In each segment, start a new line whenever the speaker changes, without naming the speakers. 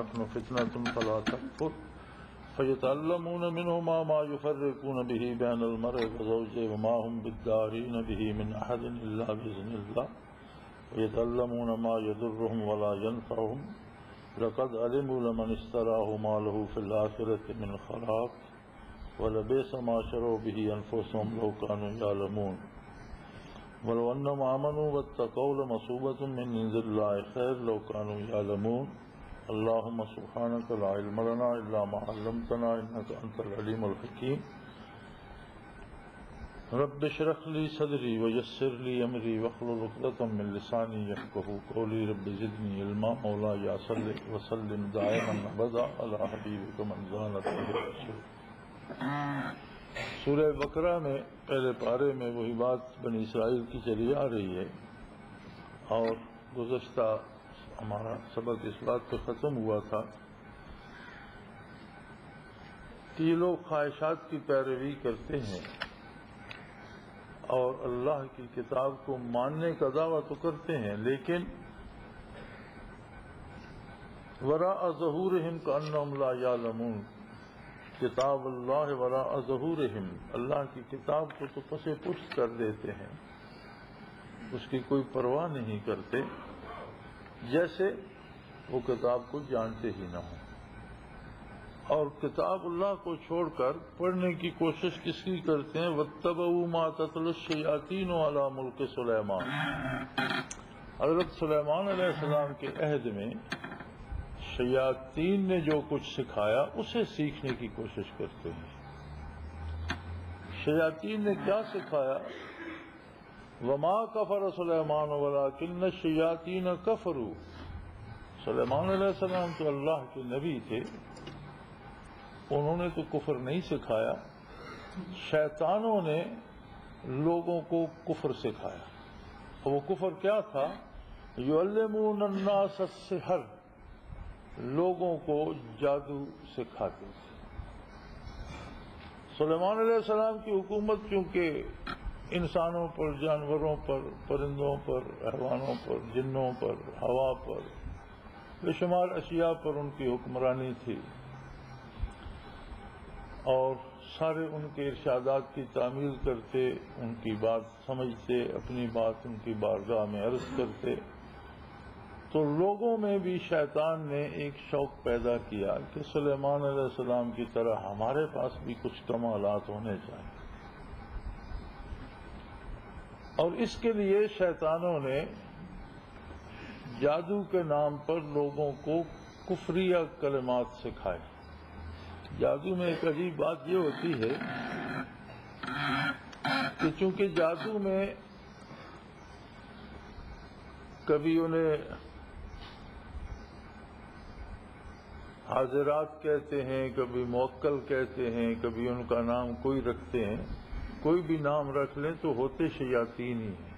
نحن فتنة فلا تكفر فيتعلمون منهما ما يفرقون به بين المرء وزوجه وما هم بالضارين به من أحد إلا بإذن الله ويتعلمون ما يضرهم ولا ينفعهم لقد علموا لمن اشتراه ما له في الآخرة من خلاق ولبئس ما شروا به أنفسهم لو كانوا يعلمون ولو أنهم آمنوا واتقوا لمثوبة من عند الله خير لو كانوا يعلمون اللهم سبحانك لا علم لنا إلا ما علمتنا إنك أنت العليم الحكيم رب اشرح لي صدري ويسر لي أمري واحلل عقدة من لساني يفقهوا قولي رب زدني علما مولاي صل وسلم دائما أبدا على حبيبك من زانت به الرسول. سورہ بقرہ میں پہلے پارے میں وہی بات بنی اسرائیل کی چلی آ رہی ہے، اور گزشتہ ہمارا سبق اس بات پہ ختم ہوا تھا کہ یہ لوگ خواہشات کی پیروی کرتے ہیں اور اللہ کی کتاب کو ماننے کا دعویٰ تو کرتے ہیں، لیکن وراء ظہورہم کأنہم لا یعلمون، کتاب اللہ وراء ظہورہم، اللہ کی کتاب کو تو پس پشت کر دیتے ہیں، اس کی کوئی پرواہ نہیں کرتے، جیسے وہ کتاب کو جانتے ہی نہ ہوں، اور کتاب اللہ کو چھوڑ کر پڑھنے کی کوشش کس کی کرتے ہیں؟ وَاتَّبَعُوا مَا تَتْلُو الشَّيَاطِينُ عَلَى مُلْكِ سُلَيْمَانَ، حضرت سلیمان علیہ السلام کے عہد میں شیاطین نے جو کچھ سکھایا اسے سیکھنے کی کوشش کرتے ہیں۔ شیاطین نے کیا سکھایا؟ وَمَا كَفَرَ سُلَيْمَانُ وَلَكِنَّ الشَّيَاطِينَ كَفَرُوا، سلیمان علیہ السلام تو اللہ کے نبی تھے، انہوں نے تو کفر نہیں سکھایا، شیطانوں نے لوگوں کو کفر سکھایا۔ اور وہ کفر کیا تھا؟ یعلمون الناس السحر، لوگوں کو جادو سکھاتے تھے۔ سلیمان علیہ السلام کی حکومت چونکہ انسانوں پر، جانوروں پر، پرندوں پر، حیوانوں پر، جنوں پر، ہوا پر، بے شمار اشیاء پر ان کی حکمرانی تھی، اور سارے ان کے ارشادات کی تعمیل کرتے، ان کی بات سمجھتے، اپنی بات ان کی بارگاہ میں عرض کرتے، تو لوگوں میں بھی شیطان نے ایک شوق پیدا کیا کہ سلیمان علیہ السلام کی طرح ہمارے پاس بھی کچھ کمالات ہونے چاہیے، اور اس کے لیے شیطانوں نے جادو کے نام پر لوگوں کو کفریہ کلمات سکھائے۔ جادو میں ایک عجیب بات یہ ہوتی ہے کہ چونکہ جادو میں کبھی انہیں حاضرات کہتے ہیں، کبھی موکل کہتے ہیں، کبھی ان کا نام کوئی رکھتے ہیں، کوئی بھی نام رکھ لیں تو ہوتے شیاطین ہی ہیں۔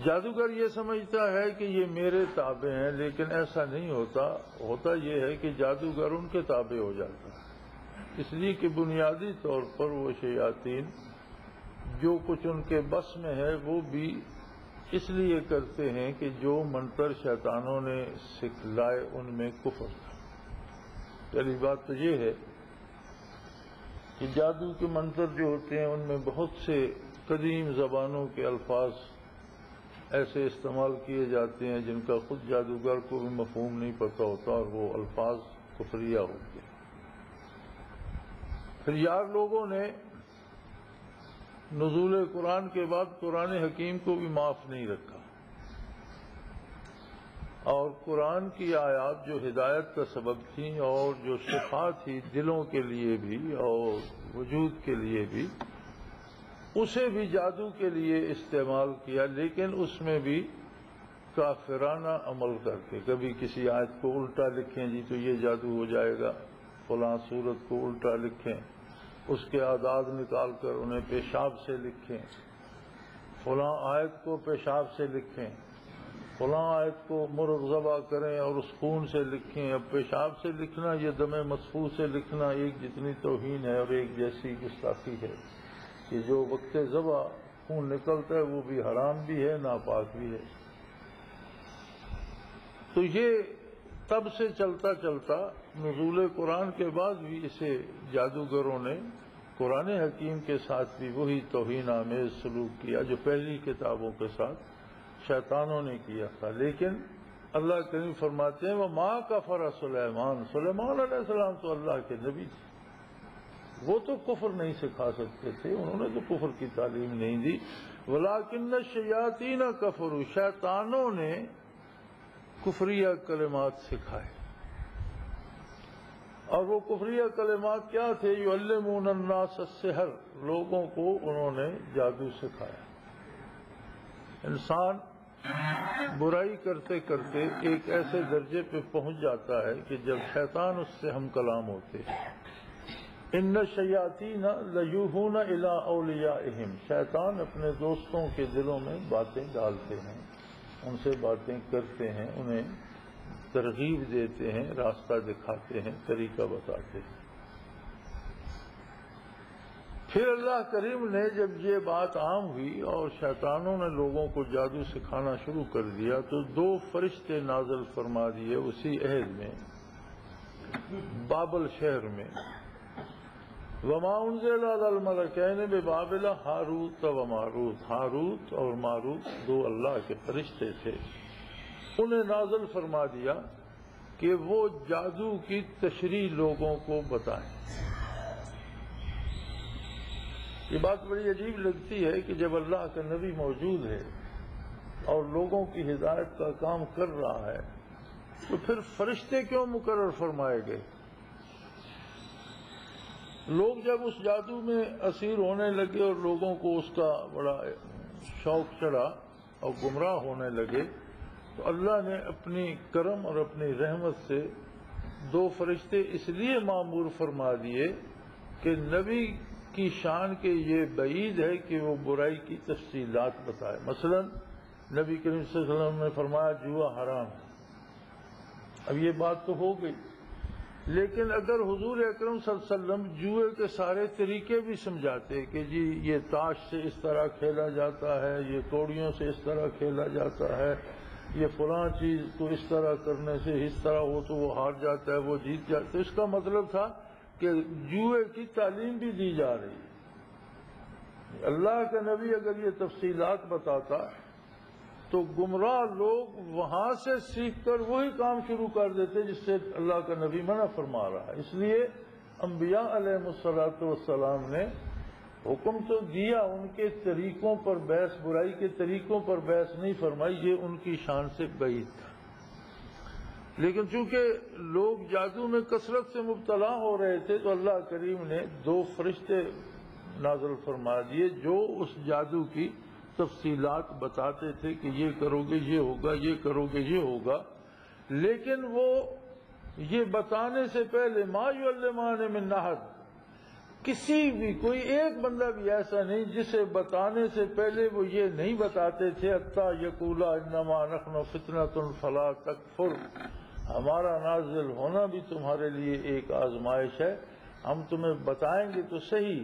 جادوگر یہ سمجھتا ہے کہ یہ میرے تابع ہیں، لیکن ایسا نہیں ہوتا، ہوتا یہ ہے کہ جادوگر ان کے تابع ہو جاتا ہے، اس لیے کہ بنیادی طور پر وہ شیاطین جو کچھ ان کے بس میں ہے وہ بھی اس لیے کرتے ہیں کہ جو منتر شیطانوں نے سکھلائے ان میں کفر تھا۔ پہلی بات تو یہ ہے کہ جادو کے منتر جو ہوتے ہیں ان میں بہت سے قدیم زبانوں کے الفاظ ایسے استعمال کیے جاتے ہیں جن کا خود جادوگر کو بھی مفہوم نہیں پتہ ہوتا، اور وہ الفاظ کفریہ ہوتے ہیں۔ پھر یار لوگوں نے نزول قرآن کے بعد قرآن حکیم کو بھی معاف نہیں رکھا، اور قرآن کی آیات جو ہدایت کا سبب تھیں اور جو شفا تھی دلوں کے لیے بھی اور وجود کے لیے بھی، اسے بھی جادو کے لیے استعمال کیا، لیکن اس میں بھی کافرانہ عمل کر کے، کبھی کسی آیت کو الٹا لکھیں جی تو یہ جادو ہو جائے گا، فلاں سورت کو الٹا لکھیں، اس کے اعداد نکال کر انہیں پیشاب سے لکھیں، فلاں آیت کو پیشاب سے لکھیں، فلاں آیت کو مرغ ذبح کریں اور اس خون سے لکھیں۔ اب پیشاب سے لکھنا، یہ دم مسفوح سے لکھنا ایک جتنی توہین ہے اور ایک جیسی گستاخی ہے کہ جو وقت ذبح خون نکلتا ہے وہ بھی حرام بھی ہے، ناپاک بھی ہے۔ تو یہ تب سے چلتا چلتا نزول قرآن کے بعد بھی اسے جادوگروں نے قرآن حکیم کے ساتھ بھی وہی توہین آمیز سلوک کیا جو پہلی کتابوں کے ساتھ شیطانوں نے کیا تھا. لیکن اللہ کریم فرماتے ہیں وَمَا كَفَرَ سلیمان علیہ السلام تو اللہ کے نبی تھے، وہ تو کفر نہیں سکھا سکتے تھے، انہوں نے تو کفر کی تعلیم نہیں دی. وَلَٰكِنَّ الشَّيَاطِينَ كَفَرُوا، شیطانوں نے کفریہ کلمات سکھائے. اور وہ کفریہ کلمات کیا تھے؟ یعلمون الناس السحر، لوگوں کو انہوں نے جادو سکھایا. انسان برائی کرتے کرتے ایک ایسے درجے پہ پہنچ جاتا ہے کہ جب شیطان اس سے ہم کلام ہوتے ہیں. ان الشیاطین لیوحون الی اولیائہم، شیطان اپنے دوستوں کے دلوں میں باتیں ڈالتے ہیں، ان سے باتیں کرتے ہیں، انہیں ترغیب دیتے ہیں، راستہ دکھاتے ہیں، طریقہ بتاتے ہیں. پھر اللہ کریم نے جب یہ بات عام ہوئی اور شیطانوں نے لوگوں کو جادو سکھانا شروع کر دیا تو 2 فرشتے نازل فرما دیے اسی عہد میں بابل شہر میں. وما انزل علی الملکین ببابل ہاروت و ماروت، ہاروت اور ماروت 2 اللہ کے فرشتے تھے. انہیں نازل فرما دیا کہ وہ جادو کی تشریح لوگوں کو بتائیں. یہ بات بڑی عجیب لگتی ہے کہ جب اللہ کا نبی موجود ہے اور لوگوں کی ہدایت کا کام کر رہا ہے تو پھر فرشتے کیوں مقرر فرمائے گئے؟ لوگ جب اس جادو میں اسیر ہونے لگے اور لوگوں کو اس کا بڑا شوق چڑھا اور گمراہ ہونے لگے تو اللہ نے اپنی کرم اور اپنی رحمت سے 2 فرشتے اس لیے مامور فرما دیے کہ نبی کی شان کے یہ بعید ہے کہ وہ برائی کی تفصیلات بتائے. مثلا نبی کریم صلی اللہ علیہ وسلم نے فرمایا جوا حرام. اب یہ بات تو ہو گئی، لیکن اگر حضور اکرم صلی اللہ علیہ وسلم جوئے کے سارے طریقے بھی سمجھاتے کہ جی یہ تاش سے اس طرح کھیلا جاتا ہے، یہ کوڑیوں سے اس طرح کھیلا جاتا ہے، یہ فلاں چیز کو اس طرح کرنے سے اس طرح ہو تو وہ ہار جاتا ہے، وہ جیت جاتا ہے، اس کا مطلب تھا کہ جوئے کی تعلیم بھی دی جا رہی ہے. اللہ کا نبی اگر یہ تفصیلات بتاتا تو گمراہ لوگ وہاں سے سیکھ کر وہی کام شروع کر دیتے جس سے اللہ کا نبی منع فرما رہا ہے. اس لیے انبیاء علیہ الصلوۃ والسلام نے حکم تو دیا، ان کے طریقوں پر بحث، برائی کے طریقوں پر بحث نہیں فرمائی، یہ ان کی شان سے بعید تھا. لیکن چونکہ لوگ جادو میں کثرت سے مبتلا ہو رہے تھے تو اللہ کریم نے 2 فرشتے نازل فرما دیے جو اس جادو کی تفصیلات بتاتے تھے کہ یہ کرو گے یہ ہوگا، یہ کرو گے یہ ہوگا. لیکن وہ یہ بتانے سے پہلے ما یعلمان من احد، کسی بھی کوئی ایک بندہ بھی ایسا نہیں جسے بتانے سے پہلے وہ یہ نہیں بتاتے تھے حتی یقولا انما نحن فتنۃ فلا تکفر، ہمارا نازل ہونا بھی تمہارے لیے ایک آزمائش ہے، ہم تمہیں بتائیں گے تو صحیح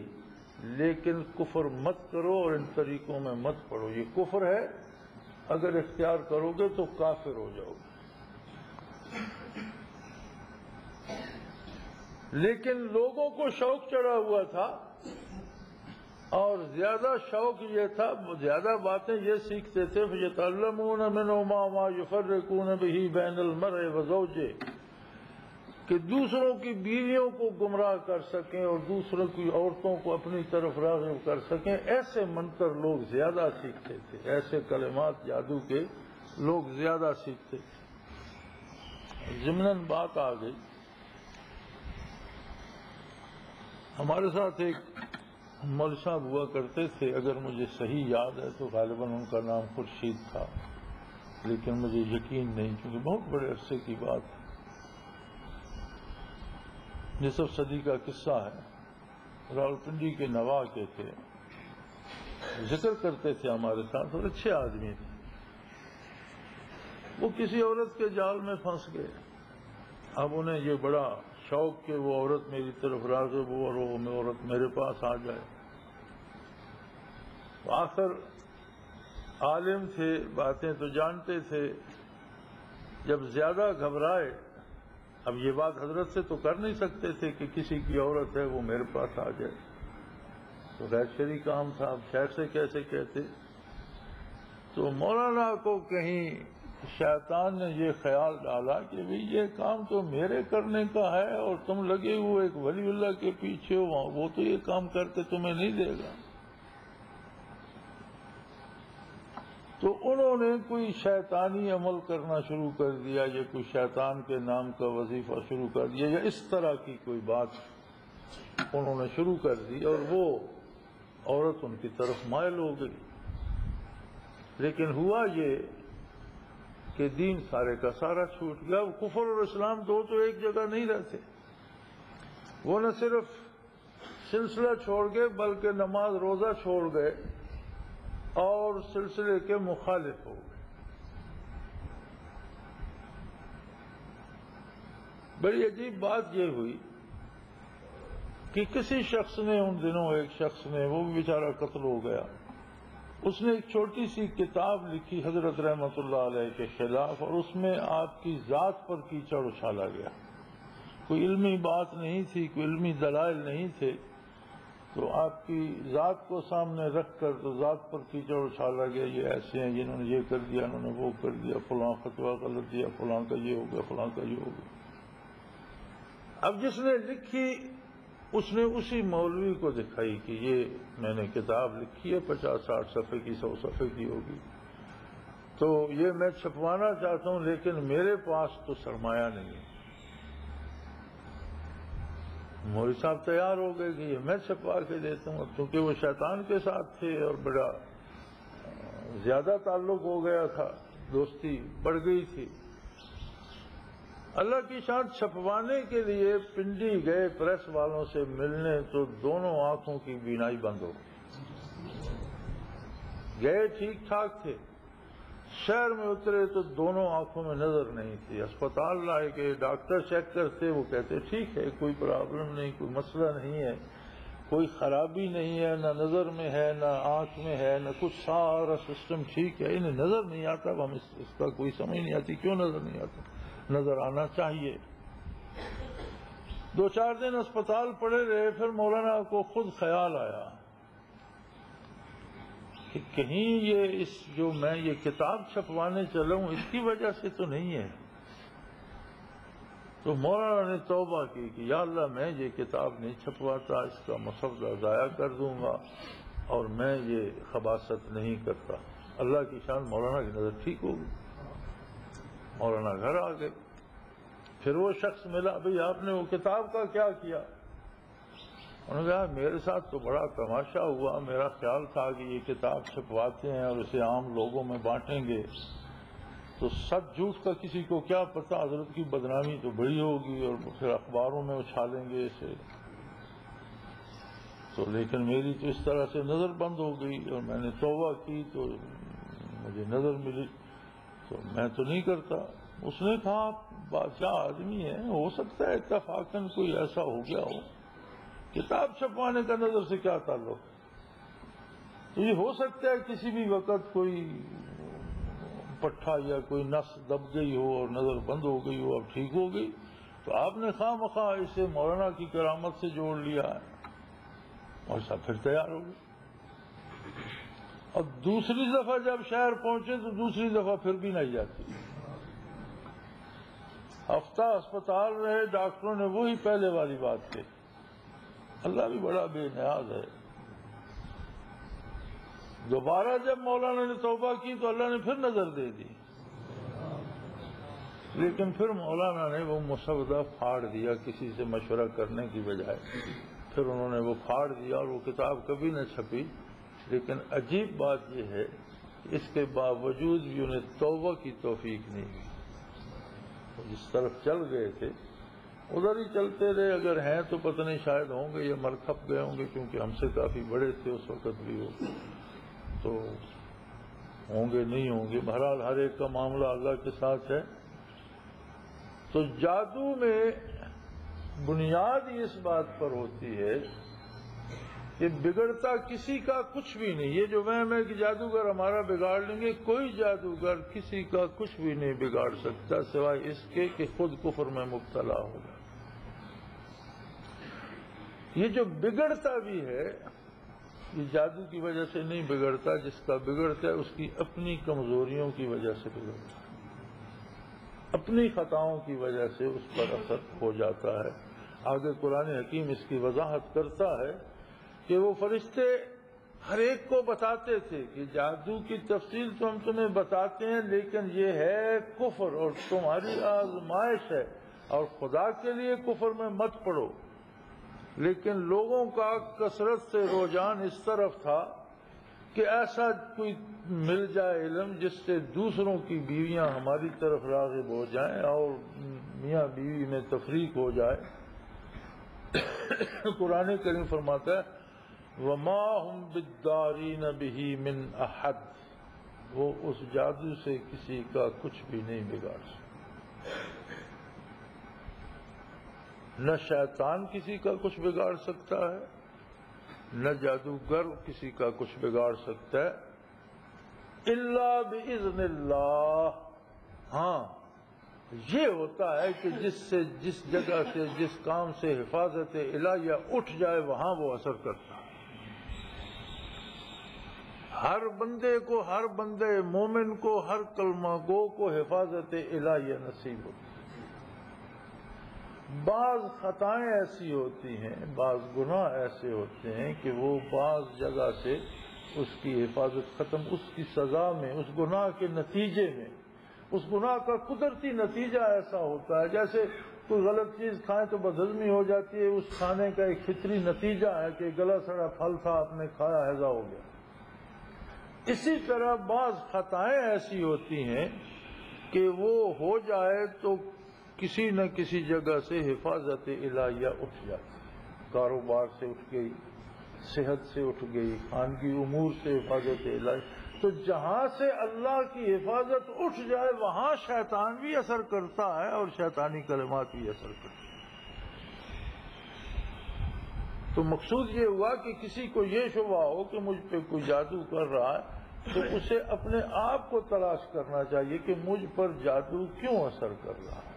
لیکن کفر مت کرو اور ان طریقوں میں مت پڑو. یہ کفر ہے، اگر اختیار کرو گے تو کافر ہو جاؤ گے. لیکن لوگوں کو شوق چڑھا ہوا تھا اور زیادہ شوق یہ تھا، زیادہ باتیں یہ سیکھتے تھے فَيَتَعَلَّمُونَ مِنْهُمَا مَا يُفَرِّقُونَ بِهِ بَيْنَ الْمَرْءِ وَزَوْجِهِ، کہ دوسروں کی بیویوں کو گمراہ کر سکیں اور دوسروں کی عورتوں کو اپنی طرف راغب کر سکیں. ایسے منتر لوگ زیادہ سیکھتے تھے، ایسے کلمات جادو کے لوگ زیادہ سیکھتے تھے. ضمناً بات آ گئی، ہمارے ساتھ ایک مولوی صاحب ہوا کرتے تھے، اگر مجھے صحیح یاد ہے تو غالباً ان کا نام خورشید تھا، لیکن مجھے یقین نہیں کیونکہ بہت بڑے عرصے کی بات ہے. نصف صدی کا قصہ ہے. راولپنڈی کے نوا کے تھے، ذکر کرتے تھے ہمارے ساتھ اور اچھے آدمی تھے. وہ کسی عورت کے جال میں پھنس گئے. اب انہیں یہ بڑا شوق کہ وہ عورت میری طرف راغب ہو اور وہ عورت میرے پاس آ جائے. آخر عالم تھے، باتیں تو جانتے تھے، جب زیادہ گھبرائے، اب یہ بات حضرت سے تو کر نہیں سکتے تھے کہ کسی کی عورت ہے وہ میرے پاس آ جائے، تو غیر شرعی کام تھا، اب شہر سے کیسے کہتے؟ تو مولانا کو کہیں شیطان نے یہ خیال ڈالا کہ بھئی یہ کام تو میرے کرنے کا ہے اور تم لگے ہوئے ایک ولی اللہ کے پیچھے ہو، وہ تو یہ کام کر کے تمہیں نہیں دے گا۔ تو انہوں نے کوئی شیطانی عمل کرنا شروع کر دیا، یا کوئی شیطان کے نام کا وظیفہ شروع کر دیا، یا اس طرح کی کوئی بات انہوں نے شروع کر دی، اور وہ عورت ان کی طرف مائل ہو گئی۔ لیکن ہوا یہ کہ دین سارے کا سارا چھوٹ گیا۔ کفر اور اسلام دو تو ایک جگہ نہیں رہتے۔ وہ نہ صرف سلسلہ چھوڑ گئے بلکہ نماز روزہ چھوڑ گئے اور سلسلے کے مخالف ہو گئے۔ بڑی عجیب بات یہ ہوئی کہ کسی شخص نے ان دنوں، ایک شخص نے، وہ بھی بیچارہ قتل ہو گیا، اس نے ایک چھوٹی سی کتاب لکھی حضرت رحمت اللہ علیہ کے خلاف، اور اس میں آپ کی ذات پر کیچڑ اچھالا گیا۔ کوئی علمی بات نہیں تھی، کوئی علمی دلائل نہیں تھے، تو آپ کی ذات کو سامنے رکھ کر تو ذات پر کیچڑ اچھالا گیا، یہ ایسے ہیں، جنہوں نے یہ کر دیا، انہوں نے وہ کر دیا، فلاں فتویٰ غلط دیا، فلاں کا یہ ہو گیا، فلاں کا یہ ہو گیا۔ اب جس نے لکھی اس نے اسی مولوی کو دکھائی کہ یہ میں نے کتاب لکھی ہے، 50-60 صفحے کی، 100 صفحے کی ہوگی، تو یہ میں چھپوانا چاہتا ہوں، لیکن میرے پاس تو سرمایہ نہیں ہے۔ مولوی صاحب تیار ہو گئے کہ یہ میں چھپوا کے دیتا ہوں، کیونکہ وہ شیطان کے ساتھ تھے اور بڑا زیادہ تعلق ہو گیا تھا، دوستی بڑھ گئی تھی۔ اللہ کی شان، چھپوانے کے لیے پنڈی گئے پریس والوں سے ملنے، تو دونوں آنکھوں کی بینائی بند ہو گئے۔ ٹھیک ٹھاک تھے، شہر میں اترے تو دونوں آنکھوں میں نظر نہیں تھی۔ اسپتال لائے کہ ڈاکٹر چیک کرتے، وہ کہتے ٹھیک ہے، کوئی پرابلم نہیں، کوئی مسئلہ نہیں ہے، کوئی خرابی نہیں ہے، نہ نظر میں ہے، نہ آنکھ میں ہے، نہ کچھ، سارا سسٹم ٹھیک ہے، انہیں نظر نہیں آتا۔ اب ہم اس کا کوئی سمجھ نہیں آتی کیوں نظر نہیں آتا، نظر آنا چاہیے۔ 2-4 دن اسپتال پڑے رہے، پھر مولانا کو خود خیال آیا کہ کہیں یہ جو میں یہ کتاب چھپوانے چلا ہوں اس کی وجہ سے تو نہیں ہے۔ تو مولانا نے توبہ کی کہ یا اللہ میں یہ کتاب نہیں چھپواتا، اس کا مسودہ ضائع کر دوں گا، اور میں یہ خباثت نہیں کرتا۔ اللہ کی شان، مولانا کی نظر ٹھیک ہوگی۔ مولانا گھر آ گئے، پھر وہ شخص ملا، بھئی آپ نے وہ کتاب کا کیا کیا؟ انہوں نے کہا میرے ساتھ تو بڑا تماشا ہوا، میرا خیال تھا کہ یہ کتاب چھپواتے ہیں اور اسے عام لوگوں میں بانٹیں گے تو سچ جھوٹ کا کسی کو کیا پتا، حضرت کی بدنامی تو بڑی ہوگی اور پھر اخباروں میں اچھالیں گے اسے، تو لیکن میری تو اس طرح سے نظر بند ہو گئی اور میں نے توبہ کی تو مجھے نظر ملی، تو میں تو نہیں کرتا۔ اس نے کہا بادشاہ آدمی ہے، ہو سکتا ہے اتفاقاً کوئی ایسا ہو گیا ہو، کتاب چھپوانے کا نظر سے کیا تعلق؟ تو یہ ہو سکتا ہے کسی بھی وقت کوئی پٹھا یا کوئی نس دب گئی ہو اور نظر بند ہو گئی ہو، اب ٹھیک ہو گئی، تو آپ نے خواہ مخواہ اسے مولانا کی کرامت سے جوڑ لیا ہے، اور سب پھر تیار ہو گئی۔ اور دوسری دفعہ جب شہر پہنچے تو دوسری دفعہ پھر بھی نہیں جاتی، ہفتہ اسپتال رہے، ڈاکٹروں نے وہی پہلے والی بات کہی۔ اللہ بھی بڑا بے نیاز ہے۔ دوبارہ جب مولانا نے توبہ کی تو اللہ نے پھر نظر دے دی، لیکن پھر مولانا نے وہ مسودہ پھاڑ دیا کسی سے مشورہ کرنے کی بجائے، پھر انہوں نے وہ پھاڑ دیا اور وہ کتاب کبھی نہ چھپی۔ لیکن عجیب بات یہ ہے کہ اس کے باوجود بھی انہیں توبہ کی توفیق نہیں ہوئی، جس طرف چل گئے تھے ادھر ہی چلتے رہے، اگر ہیں تو پتہ نہیں شاید ہوں گے یا مر کھپ گئے ہوں گے، کیونکہ ہم سے کافی بڑے تھے اس وقت بھی، وہ تو ہوں گے نہیں ہوں گے، بہرحال ہر ایک کا معاملہ اللہ کے ساتھ ہے۔ تو جادو میں بنیاد اس بات پر ہوتی ہے یہ بگڑتا کسی کا کچھ بھی نہیں. یہ جو وہم ہے کہ جادوگر ہمارا بگاڑ لیں گے، کوئی جادوگر کسی کا کچھ بھی نہیں بگاڑ سکتا سوائے اس کے کہ خود کفر میں مبتلا ہوگا. یہ جو بگڑتا بھی ہے یہ جادو کی وجہ سے نہیں بگڑتا، جس کا بگڑتا ہے اس کی اپنی کمزوریوں کی وجہ سے بگڑتا ہے، اپنی خطاؤں کی وجہ سے اس پر اثر ہو جاتا ہے. آگے قرآن حکیم اس کی وضاحت کرتا ہے کہ وہ فرشتے ہر ایک کو بتاتے تھے کہ جادو کی تفصیل تو ہم تمہیں بتاتے ہیں، لیکن یہ ہے کفر اور تمہاری آزمائش ہے، اور خدا کے لیے کفر میں مت پڑو. لیکن لوگوں کا کثرت سے رجحان اس طرف تھا کہ ایسا کوئی مل جائے علم جس سے دوسروں کی بیویاں ہماری طرف راغب ہو جائیں اور میاں بیوی میں تفریق ہو جائے. قرآن کریم فرماتا ہے وَمَا هُمْ بِالدَّارِينَ بِهِ مِنْ أَحَدٍ، وہ اس جادو سے کسی کا کچھ بھی نہیں بگاڑ سکتا. نہ شیطان کسی کا کچھ بگاڑ سکتا ہے، نہ جادوگر کسی کا کچھ بگاڑ سکتا ہے الا باذن اللہ. ہاں یہ ہوتا ہے کہ جس جگہ سے جس کام سے حفاظت الہیہ اٹھ جائے وہاں وہ اثر کرتا ہے. ہر بندے کو، ہر بندے مومن کو، ہر کلمہ گو کو حفاظت الہیہ نصیب ہوتی ہے. بعض خطائیں ایسی ہوتی ہیں، بعض گناہ ایسے ہوتے ہیں کہ وہ بعض جگہ سے اس کی حفاظت ختم، اس کی سزا میں، اس گناہ کے نتیجے میں، اس گناہ کا قدرتی نتیجہ ایسا ہوتا ہے. جیسے کوئی غلط چیز کھائیں تو بدہضمی ہو جاتی ہے، اس کھانے کا ایک فطری نتیجہ ہے کہ گلا سڑا پھل تھا، آپ نے کھایا، ہیضہ ہو گیا. اسی طرح بعض خطائیں ایسی ہوتی ہیں کہ وہ ہو جائے تو کسی نہ کسی جگہ سے حفاظت الہیہ اٹھ جاتی. کاروبار سے اٹھ گئی، صحت سے اٹھ گئی، خانگی امور سے حفاظت الہیہ. تو جہاں سے اللہ کی حفاظت اٹھ جائے وہاں شیطان بھی اثر کرتا ہے اور شیطانی کلمات بھی اثر کرتے ہیں. تو مقصود یہ ہوا کہ کسی کو یہ شبہ ہو کہ مجھ پہ کوئی جادو کر رہا ہے تو اسے اپنے آپ کو تلاش کرنا چاہیے کہ مجھ پر جادو کیوں اثر کر رہا ہے.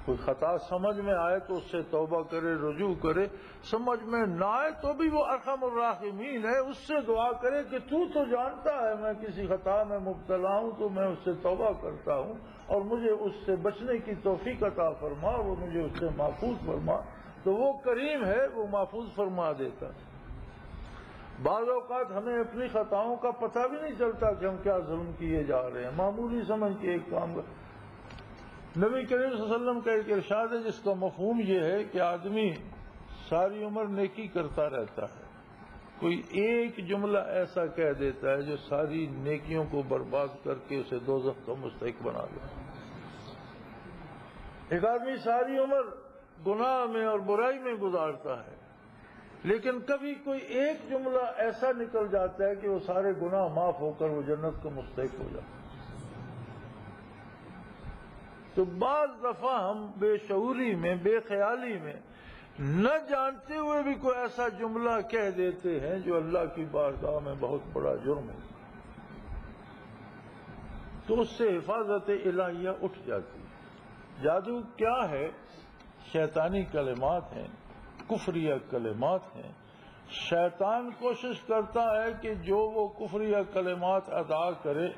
کوئی خطا سمجھ میں آئے تو اس سے توبہ کرے، رجوع کرے. سمجھ میں نہ آئے تو بھی وہ ارحم الراحمین ہے، اس سے دعا کرے کہ تو جانتا ہے میں کسی خطا میں مبتلا ہوں تو میں اس سے توبہ کرتا ہوں اور مجھے اس سے بچنے کی توفیق عطا فرما، وہ مجھے اس سے محفوظ فرما. تو وہ کریم ہے، وہ محفوظ فرما دیتا ہے. بعض اوقات ہمیں اپنی خطاؤں کا پتہ بھی نہیں چلتا کہ ہم کیا ظلم کیے جا رہے ہیں، معمولی سمجھ کے ایک کام کر. نبی کریم صلی اللہ علیہ وسلم کا ایک ارشاد ہے جس کا مفہوم یہ ہے کہ آدمی ساری عمر نیکی کرتا رہتا ہے، کوئی ایک جملہ ایسا کہہ دیتا ہے جو ساری نیکیوں کو برباد کر کے اسے دوزخ کا مستحق بنا دیتا ہے. ایک آدمی ساری عمر گناہ میں اور برائی میں گزارتا ہے، لیکن کبھی کوئی ایک جملہ ایسا نکل جاتا ہے کہ وہ سارے گناہ معاف ہو کر وہ جنت کا مستحق ہو جاتا ہے. تو بعض دفعہ ہم بے شعوری میں، بے خیالی میں، نہ جانتے ہوئے بھی کوئی ایسا جملہ کہہ دیتے ہیں جو اللہ کی بارگاہ میں بہت بڑا جرم ہے. تو اس سے حفاظت الہیہ اٹھ جاتی ہے. جادو کیا ہے؟ شیطانی کلمات ہیں، کفریہ کلمات ہیں. شیطان کوشش کرتا ہے کہ جو وہ کفریہ کلمات ادا کرے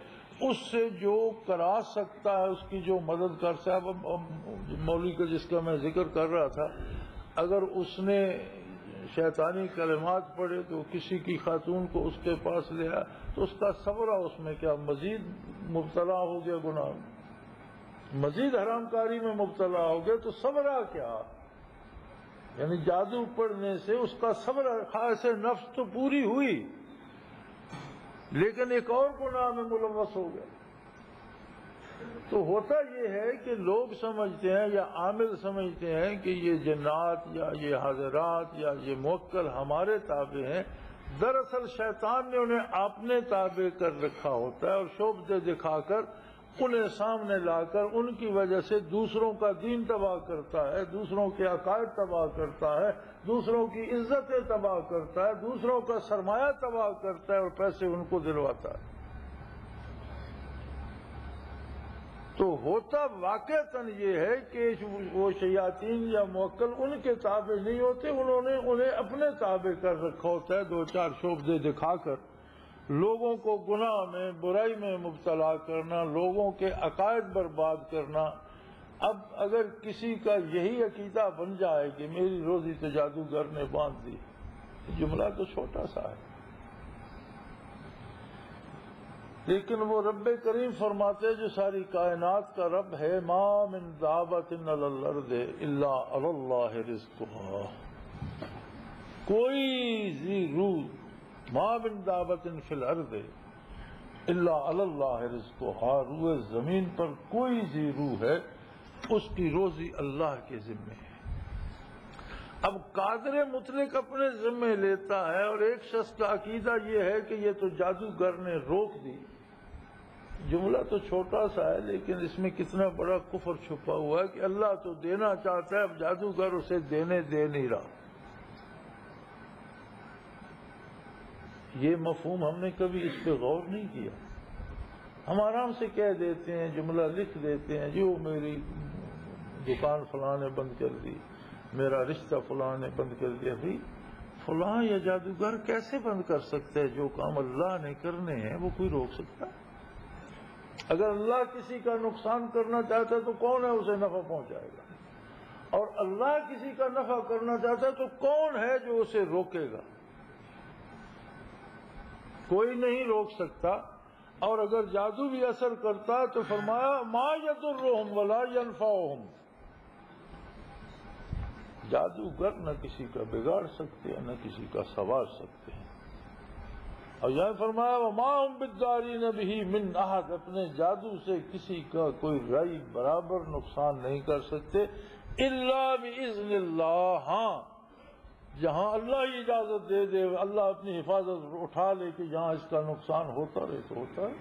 اس سے جو کرا سکتا ہے، اس کی جو مدد کر سکتا ہے. مولوی کا جس کا میں ذکر کر رہا تھا، اگر اس نے شیطانی کلمات پڑھے تو کسی کی خاتون کو اس کے پاس لے آیا تو اس کا صبر اس میں کیا مزید مبتلا ہو گیا گناہ، مزید حرام کاری میں مبتلا ہو گیا. تو صبر کیا، یعنی جادو پڑھنے سے اس کا صبر خاص نفس تو پوری ہوئی لیکن ایک اور گناہ میں ملوث ہو گیا. تو ہوتا یہ ہے کہ لوگ سمجھتے ہیں یا عامل سمجھتے ہیں کہ یہ جنات یا یہ حاضرات یا یہ موکل ہمارے تابع ہیں. دراصل شیطان نے انہیں اپنے تابع کر رکھا ہوتا ہے اور شعبدے دکھا کر انہیں سامنے لا کر ان کی وجہ سے دوسروں کا دین تباہ کرتا ہے، دوسروں کے عقائد تباہ کرتا ہے، دوسروں کی عزتیں تباہ کرتا ہے، دوسروں کا سرمایہ تباہ کرتا ہے اور پیسے ان کو دلواتا ہے۔ تو ہوتا واقعتاً یہ ہے کہ وہ شیاطین یا موکل ان کے تابع نہیں ہوتے، انہوں نے انہیں اپنے تابع کر رکھا ہوتا ہے، دو چار شعبے دکھا کر لوگوں کو گناہ میں، برائی میں مبتلا کرنا، لوگوں کے عقائد برباد کرنا۔ اب اگر کسی کا یہی عقیدہ بن جائے کہ میری روزی تو جادوگر نے باندھ دی، جملہ تو چھوٹا سا ہے، لیکن وہ رب کریم فرماتے جو ساری کائنات کا رب ہے، ما من دابۃ علی الارض الا علی اللہ رزقها، کوئی ذی روح، ما من دابۃ فی الارض الا علی اللہ رزقها، روح زمین پر کوئی ذی روح ہے اس کی روزی اللہ کے ذمے ہے۔ اب قادر مطلق اپنے ذمے لیتا ہے، اور ایک شخص کا عقیدہ یہ ہے کہ یہ تو جادوگر نے روک دی۔ جملہ تو چھوٹا سا ہے لیکن اس میں کتنا بڑا کفر چھپا ہوا ہے کہ اللہ تو دینا چاہتا ہے، اب جادوگر اسے دینے دے نہیں رہا۔ یہ مفہوم ہم نے کبھی اس پہ غور نہیں کیا۔ ہم آرام سے کہہ دیتے ہیں، جملہ لکھ دیتے ہیں، جو میری دکان فلاں نے بند کر دی، میرا رشتہ فلاں نے بند کر دیا۔ بھائی فلاں یا جادوگر کیسے بند کر سکتا ہے؟ جو کام اللہ نے کرنے ہیں وہ کوئی روک سکتا ہے؟ اگر اللہ کسی کا نقصان کرنا چاہتا ہے تو کون ہے اسے نفع پہنچائے گا؟ اور اللہ کسی کا نفع کرنا چاہتا ہے تو کون ہے جو اسے روکے گا؟ کوئی نہیں روک سکتا۔ اور اگر جادو بھی اثر کرتا تو فرمایا ما یضرہم ولا ینفعہم، جادوگر نہ کسی کا بگاڑ سکتے ہیں نہ کسی کا سنوار سکتے ہیں۔ اور یہاں فرمایا وما ہم بالضارین بہ من احد، اپنے جادو سے کسی کا کوئی رائی برابر نقصان نہیں کر سکتے الا باذن اللہ، ہاں جہاں اللہ ہی اجازت دے دے، اللہ اپنی حفاظت اٹھا لے کہ جہاں اس کا نقصان ہوتا رہے تو ہوتا ہے۔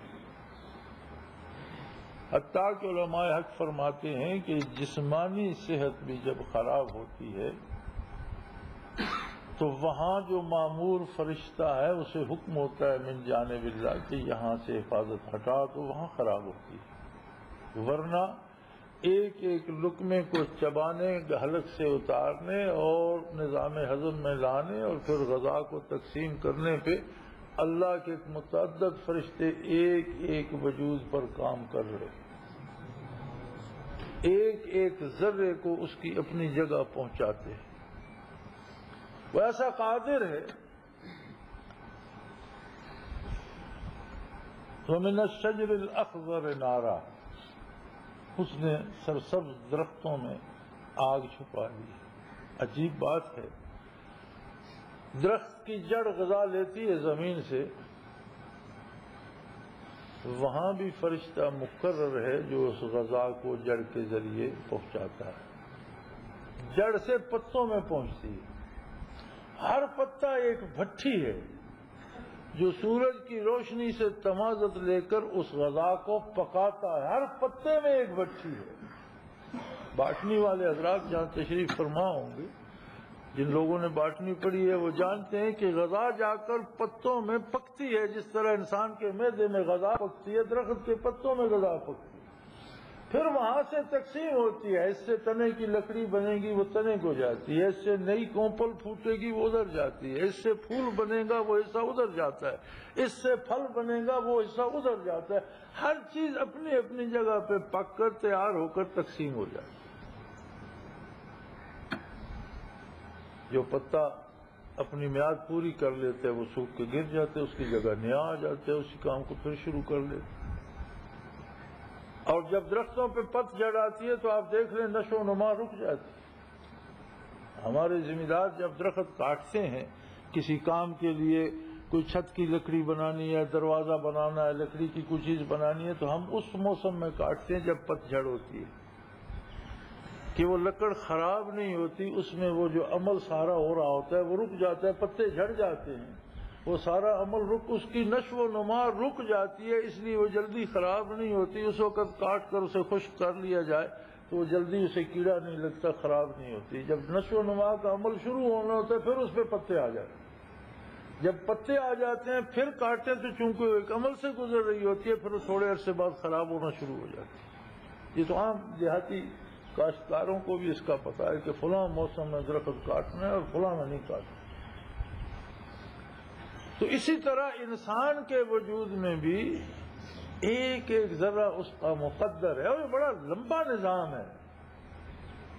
حتیٰ کہ علماء حق فرماتے ہیں کہ جسمانی صحت بھی جب خراب ہوتی ہے تو وہاں جو مامور فرشتہ ہے اسے حکم ہوتا ہے من جانب اللہ کہ یہاں سے حفاظت ہٹا، تو وہاں خراب ہوتی ہے۔ ورنہ ایک ایک لقمے کو چبانے، حلق سے اتارنے اور نظام ہضم میں لانے اور پھر غذا کو تقسیم کرنے پہ اللہ کے متعدد فرشتے ایک ایک وجود پر کام کر رہے، ایک ایک ذرے کو اس کی اپنی جگہ پہنچاتے ہیں۔ وہ ایسا قادر ہے۔ وَمِنَ الشَّجْرِ الْأَخْضَرِ نَارًا، اس نے سرسبز درختوں میں آگ چھپا دی۔ عجیب بات ہے، درخت کی جڑ غذا لیتی ہے زمین سے، وہاں بھی فرشتہ مقرر ہے جو اس غذا کو جڑ کے ذریعے پہنچاتا ہے، جڑ سے پتوں میں پہنچتی ہے۔ ہر پتا ایک بھٹی ہے جو سورج کی روشنی سے تمازت لے کر اس غذا کو پکاتا ہے، ہر پتے میں ایک بھٹی ہے۔ باٹنی والے حضرات جہاں تشریف فرما ہوں گے، جن لوگوں نے باٹنی پڑھی ہے وہ جانتے ہیں کہ غذا جا کر پتوں میں پکتی ہے، جس طرح انسان کے معدے میں غذا پکتی ہے، درخت کے پتوں میں غذا پکتی ہے، پھر وہاں سے تقسیم ہوتی ہے۔ اس سے تنے کی لکڑی بنے گی وہ تنے کو جاتی ہے، اس سے نئی کومپل پھوٹے گی وہ ادھر جاتی ہے، اس سے پھول بنے گا وہ حصہ ادھر جاتا ہے، اس سے پھل بنے گا وہ حصہ ادھر جاتا ہے۔ ہر چیز اپنی اپنی جگہ پہ پک کر تیار ہو کر تقسیم ہو جاتی ہے۔ جو پتا اپنی میعاد پوری کر لیتے ہیں وہ سوکھ کے گر جاتے ہیں، اس کی جگہ نیا آ جاتے ہیں، اسی کام کو پھر شروع کر لیتے ہیں۔ اور جب درختوں پہ پت جڑ آتی ہے تو آپ دیکھ لیں نشو و نما رک جاتی ہے۔ ہمارے ذمہ دار جب درخت کاٹتے ہیں کسی کام کے لیے، کوئی چھت کی لکڑی بنانی ہے، دروازہ بنانا ہے، لکڑی کی کوئی چیز بنانی ہے، تو ہم اس موسم میں کاٹتے ہیں جب پت جھڑ ہوتی ہے کہ وہ لکڑ خراب نہیں ہوتی، اس میں وہ جو عمل سارا ہو رہا ہوتا ہے وہ رک جاتا ہے، پتے جھڑ جاتے ہیں۔ وہ سارا عمل اس کی نشو و نما رک جاتی ہے، اس لیے وہ جلدی خراب نہیں ہوتی۔ اس وقت کاٹ کر اسے خشک کر لیا جائے تو وہ جلدی اسے کیڑا نہیں لگتا، خراب نہیں ہوتی۔ جب نشو و نما کا عمل شروع ہونا ہوتا ہے پھر اس پہ پتے آ جاتے ہیں، جب پتے آ جاتے ہیں پھر کاٹیں تو چونکہ وہ ایک عمل سے گزر رہی ہوتی ہے پھر وہ تھوڑے عرصے بعد خراب ہونا شروع ہو جاتی ہے۔ یہ تو عام دیہاتی کاشتکاروں کو بھی اس کا پتہ ہے کہ فلاں موسم میں درخت کاٹنا ہے اور فلاں میں نہیں کاٹنا۔ تو اسی طرح انسان کے وجود میں بھی ایک ایک ذرہ اس کا مقدر ہے، اور یہ بڑا لمبا نظام ہے۔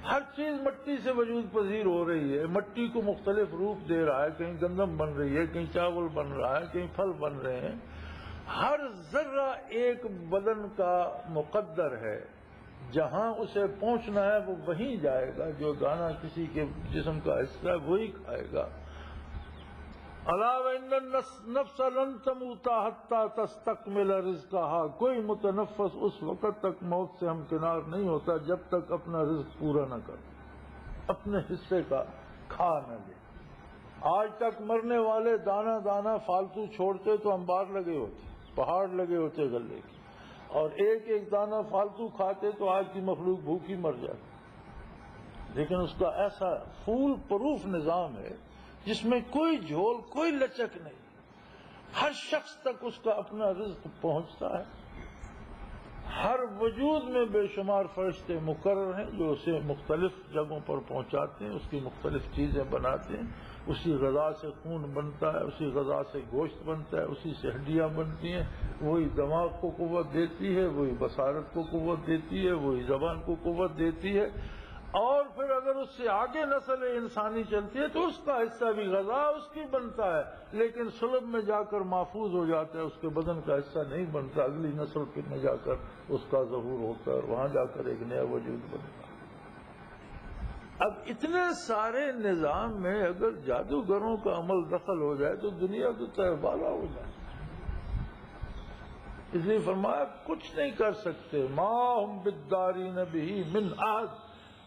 ہر چیز مٹی سے وجود پذیر ہو رہی ہے، مٹی کو مختلف روپ دے رہا ہے، کہیں گندم بن رہی ہے، کہیں چاول بن رہا ہے، کہیں پھل بن رہے ہیں۔ ہر ذرہ ایک بدن کا مقدر ہے، جہاں اسے پہنچنا ہے وہ وہیں جائے گا، جو دانہ کسی کے جسم کا حصہ ہے وہی کھائے گا۔ الا وان النفس لن تموت حتى تستكمل رزقها، کوئی متنفس اس وقت تک موت سے ہمکنار نہیں ہوتا جب تک اپنا رزق پورا نہ کر، اپنے حصے کا کھا نہ لے۔ آج تک مرنے والے دانہ دانہ فالتو چھوڑتے تو انبار لگے ہوتے، پہاڑ لگے ہوتے غلے کے، اور ایک ایک دانہ فالتو کھاتے تو آج کی مخلوق بھوکی مر جاتی۔ لیکن اس کا ایسا فول پروف نظام ہے جس میں کوئی جھول، کوئی لچک نہیں، ہر شخص تک اس کا اپنا رزق پہنچتا ہے۔ ہر وجود میں بے شمار فرشتے مقرر ہیں جو اسے مختلف جگہوں پر پہنچاتے ہیں، اس کی مختلف چیزیں بناتے ہیں۔ اسی غذا سے خون بنتا ہے، اسی غذا سے گوشت بنتا ہے، اسی سے ہڈیاں بنتی ہیں، وہی دماغ کو قوت دیتی ہے، وہی بصارت کو قوت دیتی ہے، وہی زبان کو قوت دیتی ہے۔ اور پھر اگر اس سے آگے نسل انسانی چلتی ہے تو اس کا حصہ بھی غذا اس کی بنتا ہے، لیکن سلب میں جا کر محفوظ ہو جاتا ہے، اس کے بدن کا حصہ نہیں بنتا، اگلی نسل میں جا کر اس کا ظہور ہوتا ہے اور وہاں جا کر ایک نیا وجود بنتا ہے۔ اب اتنے سارے نظام میں اگر جادوگروں کا عمل دخل ہو جائے تو دنیا تو تہبالا ہو جائے۔ اس لیے فرمایا کچھ نہیں کر سکتے، ما ہم بالدارین بہ من احد،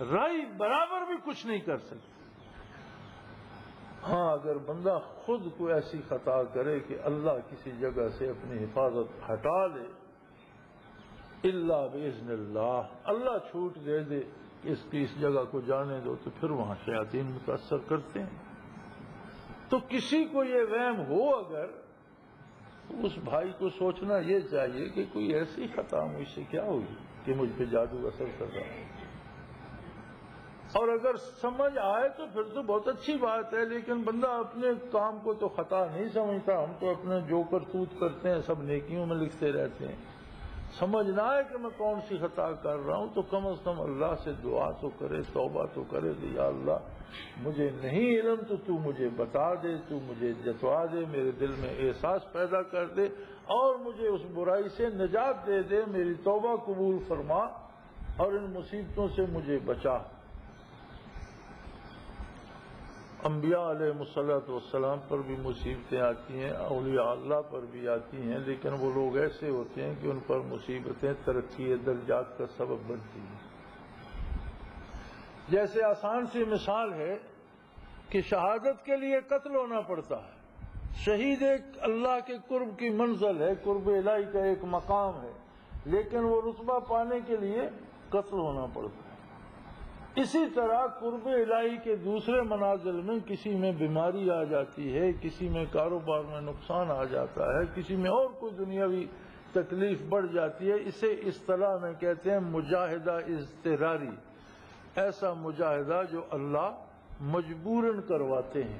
رائی برابر بھی کچھ نہیں کر سکتے۔ ہاں اگر بندہ خود کو ایسی خطا کرے کہ اللہ کسی جگہ سے اپنی حفاظت ہٹا لے، الا باذن اللہ، اللہ چھوٹ دے دے کہ اس کی اس جگہ کو جانے دو، تو پھر وہاں شیاطین متاثر کرتے ہیں۔ تو کسی کو یہ وہم ہو اگر، اس بھائی کو سوچنا یہ چاہیے کہ کوئی ایسی خطا مجھ سے کیا ہوئی کہ مجھ پہ جادو اثر کر رہا ہے، اور اگر سمجھ آئے تو پھر تو بہت اچھی بات ہے، لیکن بندہ اپنے کام کو تو خطا نہیں سمجھتا، ہم تو اپنے جو کرتوت کرتے ہیں سب نیکیوں میں لکھتے رہتے ہیں۔ سمجھ نہ آئے کہ میں کون سی خطا کر رہا ہوں تو کم از کم اللہ سے دعا تو کرے، توبہ تو کرے کہ یا اللہ مجھے نہیں علم تو مجھے بتا دے، تو مجھے جتوا دے، میرے دل میں احساس پیدا کر دے اور مجھے اس برائی سے نجات دے دے، میری توبہ قبول فرما اور ان مصیبتوں سے مجھے بچا۔ انبیاء علیہ الصلوۃ والسلام پر بھی مصیبتیں آتی ہیں، اولیاء اللہ پر بھی آتی ہیں، لیکن وہ لوگ ایسے ہوتے ہیں کہ ان پر مصیبتیں ترقی درجات کا سبب بنتی ہیں۔ جیسے آسان سی مثال ہے کہ شہادت کے لیے قتل ہونا پڑتا ہے، شہید ایک اللہ کے قرب کی منزل ہے، قرب الہی کا ایک مقام ہے، لیکن وہ رتبہ پانے کے لیے قتل ہونا پڑتا ہے۔ اسی طرح قرب الہی کے دوسرے منازل میں کسی میں بیماری آ جاتی ہے، کسی میں کاروبار میں نقصان آ جاتا ہے، کسی میں اور کوئی دنیاوی تکلیف بڑھ جاتی ہے، اسے اصطلاح میں کہتے ہیں مجاہدہ اضطراری، ایسا مجاہدہ جو اللہ مجبوراً کرواتے ہیں۔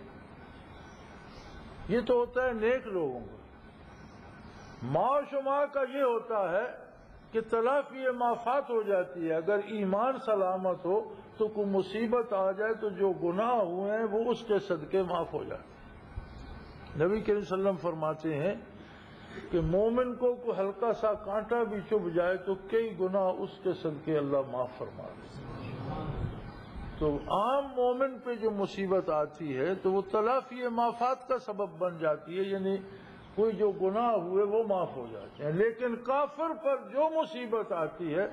یہ تو ہوتا ہے نیک لوگوں کا۔ معاشمہ کا یہ ہوتا ہے کہ تلافی مافات ہو جاتی ہے، اگر ایمان سلامت ہو تو کوئی مصیبت آ جائے تو جو گناہ ہوئے ہیں وہ اس کے صدقے معاف ہو جاتے ہیں۔ نبی کریم صلی اللہ علیہ وسلم فرماتے ہیں کہ مومن کو کوئی ہلکا سا کانٹا بھی چبھ جائے تو کئی گناہ اس کے صدقے اللہ معاف فرما دیتے ہیں۔ تو عام مومن پہ جو مصیبت آتی ہے تو وہ تلافی مافات کا سبب بن جاتی ہے، یعنی کوئی جو گناہ ہوئے وہ معاف ہو جاتے ہیں، لیکن کافر پر جو مصیبت آتی ہے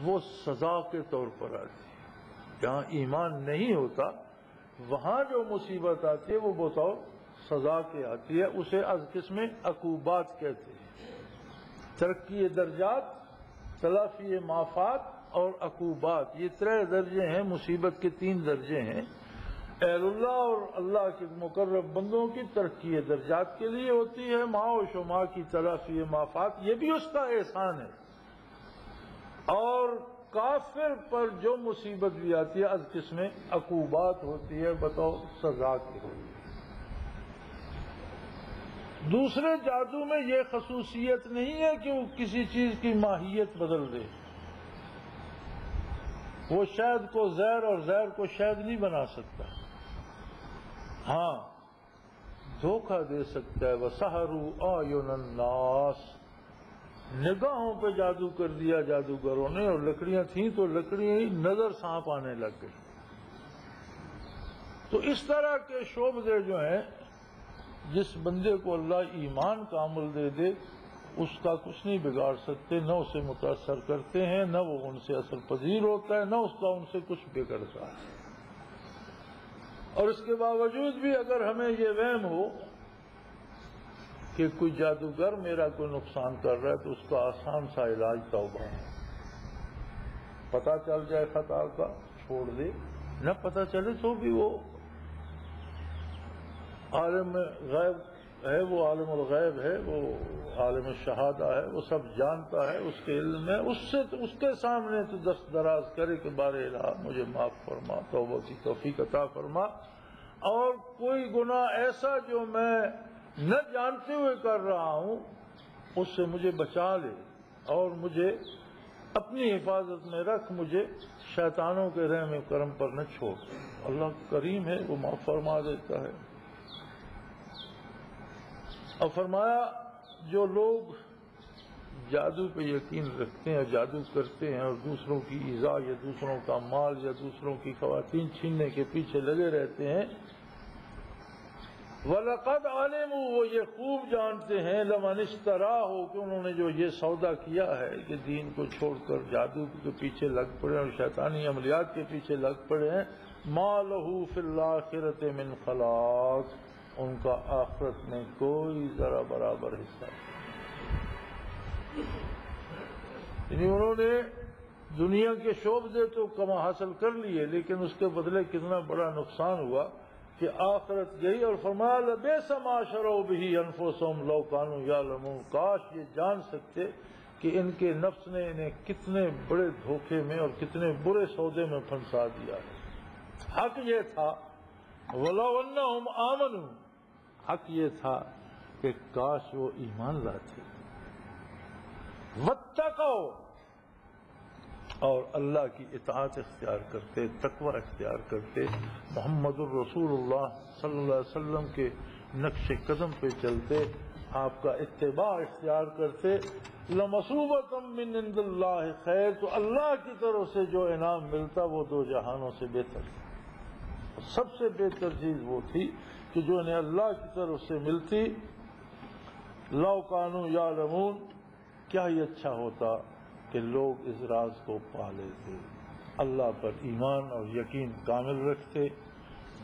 وہ سزا کے طور پر آتی ہے۔ جہاں ایمان نہیں ہوتا وہاں جو مصیبت آتی ہے وہ بطور سزا کے آتی ہے، اسے از قسم عقوبات کہتے ہیں۔ ترقی درجات، تلافی مافات اور عقوبات، یہ 3 درجے ہیں، مصیبت کے 3 درجے ہیں۔ اہل اللہ اور اللہ کے مقرب بندوں کی ترقی درجات کے لیے ہوتی ہے، ماں و شما کی تلافی مافات، یہ بھی اس کا احسان ہے۔ اور کافر پر جو مصیبت بھی آتی ہے از قسم عقوبات ہوتی ہے، بطور سزا کی ہوتی ہے۔ دوسرے جادو میں یہ خصوصیت نہیں ہے کہ وہ کسی چیز کی ماہیت بدل دے، وہ شہد کو زہر اور زہر کو شہد نہیں بنا سکتا، ہاں دھوکہ دے سکتا ہے۔ وَسَحَرُوا أَعْيُنَ النَّاسِ، نگاہوں پہ جادو کر دیا جادوگروں نے، اور لکڑیاں تھیں تو لکڑیاں ہی نظر سانپ آنے لگ گئی۔ تو اس طرح کے شعبے جو ہیں، جس بندے کو اللہ ایمان کا عمل دے دے اس کا کچھ نہیں بگاڑ سکتے، نہ اسے متاثر کرتے ہیں، نہ وہ ان سے اثر پذیر ہوتا ہے، نہ اس کا ان سے کچھ بگڑتا ہے۔ اور اس کے باوجود بھی اگر ہمیں یہ وہم ہو کہ کوئی جادوگر میرا کوئی نقصان کر رہا ہے، تو اس کا آسان سا علاج توبہ ہے۔ پتہ چل جائے خطا کا چھوڑ دے، نہ پتہ چلے تو بھی وہ عالم غیب ہے، وہ عالم الغیب ہے، وہ عالم الشہادہ ہے، وہ سب جانتا ہے، اس کے علم ہے، اس کے سامنے تو دست دراز کرے کہ بار الہ مجھے معاف فرما، توبہ کی توفیق عطا فرما، اور کوئی گناہ ایسا جو میں نہ جانتے ہوئے کر رہا ہوں اس سے مجھے بچا لے، اور مجھے اپنی حفاظت میں رکھ، مجھے شیطانوں کے رحم کرم پر نہ چھوڑ۔ اللہ کریم ہے، وہ معاف فرما دیتا ہے۔ اور فرمایا جو لوگ جادو پہ یقین رکھتے ہیں، جادو کرتے ہیں، اور دوسروں کی ایذا یا دوسروں کا مال یا دوسروں کی خواتین چھیننے کے پیچھے لگے رہتے ہیں، وَلَقَدْ عَلِمُوا، وہ یہ خوب جانتے ہیں، لَمَنِ اشْتَرَاهُ، کہ انہوں نے جو یہ سودا کیا ہے کہ دین کو چھوڑ کر جادو کے پیچھے لگ پڑے اور شیطانی عملیات کے پیچھے لگ پڑے ہیں، مَا لَهُ فِي الْآخِرَةِ مِنْ خَلَاقٍ، ان کا آخرت میں کوئی ذرا برابر حصہ نہیں۔ یعنی انہوں نے دنیا کے شعبے تو کما حاصل کر لیے، لیکن اس کے بدلے کتنا بڑا نقصان ہوا کہ آخرت گئی۔ اور فرمایا لَبِئْسَ مَا شَرَوْا بِهِ أَنفُسَهُمْ لَوْ كَانُوا يَعْلَمُونَ، کاش یہ جان سکتے کہ ان کے نفس نے انہیں کتنے بڑے دھوکے میں اور کتنے برے سودے میں پھنسا دیا ہے۔ حق یہ تھا وَلَوْ أَنَّهُمْ آمَنُوا، حق یہ تھا کہ کاش وہ ایمان لاتے، وَاتَّقَوْا، اور اللہ کی اطاعت اختیار کرتے، تقوی اختیار کرتے، محمد الرسول اللہ صلی اللہ علیہ وسلم کے نقش قدم پہ چلتے، آپ کا اتباع اختیار کرتے، لَمَثُوبَةً مِّنْ عِندِ اللَّهِ خیر، تو اللہ کی طرف سے جو انعام ملتا وہ 2 جہانوں سے بہتر تھا۔ سب سے بہتر چیز وہ تھی کہ جو انہیں اللہ کی طرف سے ملتی۔ لَوْ كَانُوا يَعْلَمُونَ، کیا ہی اچھا ہوتا کہ لوگ اس راز کو پا لیتے، اللہ پر ایمان اور یقین کامل رکھتے،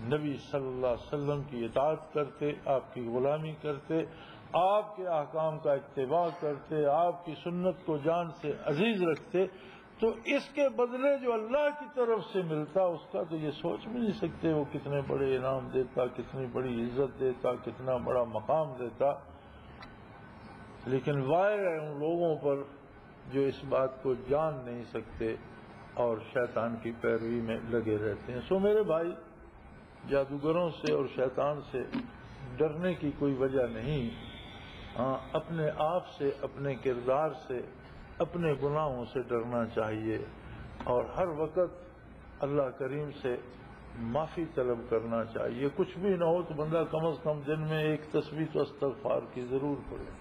نبی صلی اللہ علیہ وسلم کی اطاعت کرتے، آپ کی غلامی کرتے، آپ کے احکام کا اتباع کرتے، آپ کی سنت کو جان سے عزیز رکھتے، تو اس کے بدلے جو اللہ کی طرف سے ملتا اس کا تو یہ سوچ بھی نہیں سکتے وہ کتنے بڑے انعام دیتا، کتنی بڑی عزت دیتا، کتنا بڑا مقام دیتا۔ لیکن وائر ہے ان لوگوں پر جو اس بات کو جان نہیں سکتے اور شیطان کی پیروی میں لگے رہتے ہیں۔ سو میرے بھائی، جادوگروں سے اور شیطان سے ڈرنے کی کوئی وجہ نہیں، ہاں اپنے آپ سے، اپنے کردار سے، اپنے گناہوں سے ڈرنا چاہیے، اور ہر وقت اللہ کریم سے معافی طلب کرنا چاہیے۔ کچھ بھی نہ ہو تو بندہ کم از کم دن میں 1 تسبیح تو استغفار کی ضرور پڑھے۔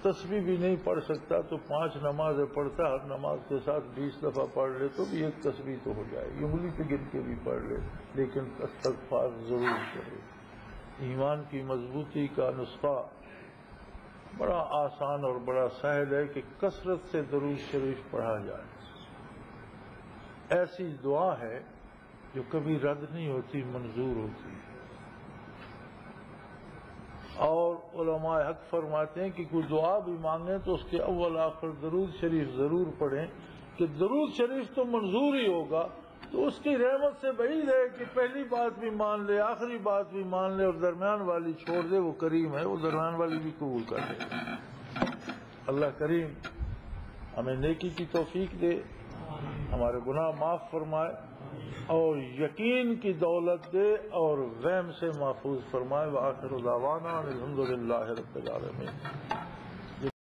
تسبیح بھی نہیں پڑھ سکتا تو 5 نمازیں پڑھتا، ہر نماز کے ساتھ 20 دفعہ پڑھ لے تو بھی 1 تسبیح تو ہو جائے گی، انگلی پہ گر کے بھی پڑھ لے، لیکن استغفار ضرور کرے۔ ایمان کی مضبوطی کا نسخہ بڑا آسان اور بڑا سہل ہے کہ کثرت سے درود شریف پڑھا جائے۔ ایسی دعا ہے جو کبھی رد نہیں ہوتی، منظور ہوتی ہے۔ اور علماء حق فرماتے ہیں کہ کوئی دعا بھی مانگیں تو اس کے اول آخر درود شریف ضرور پڑھیں کہ درود شریف تو منظور ہی ہوگا، تو اس کی رحمت سے بعید ہے کہ پہلی بات بھی مان لے، آخری بات بھی مان لے اور درمیان والی چھوڑ دے۔ وہ کریم ہے، وہ درمیان والی بھی قبول کر لے۔ اللہ کریم ہمیں نیکی کی توفیق دے، ہمارے گناہ معاف فرمائے اور یقین کی دولت دے اور وہم سے محفوظ فرمائے۔ وآخر دعوانا الحمدللہ رب العالمین۔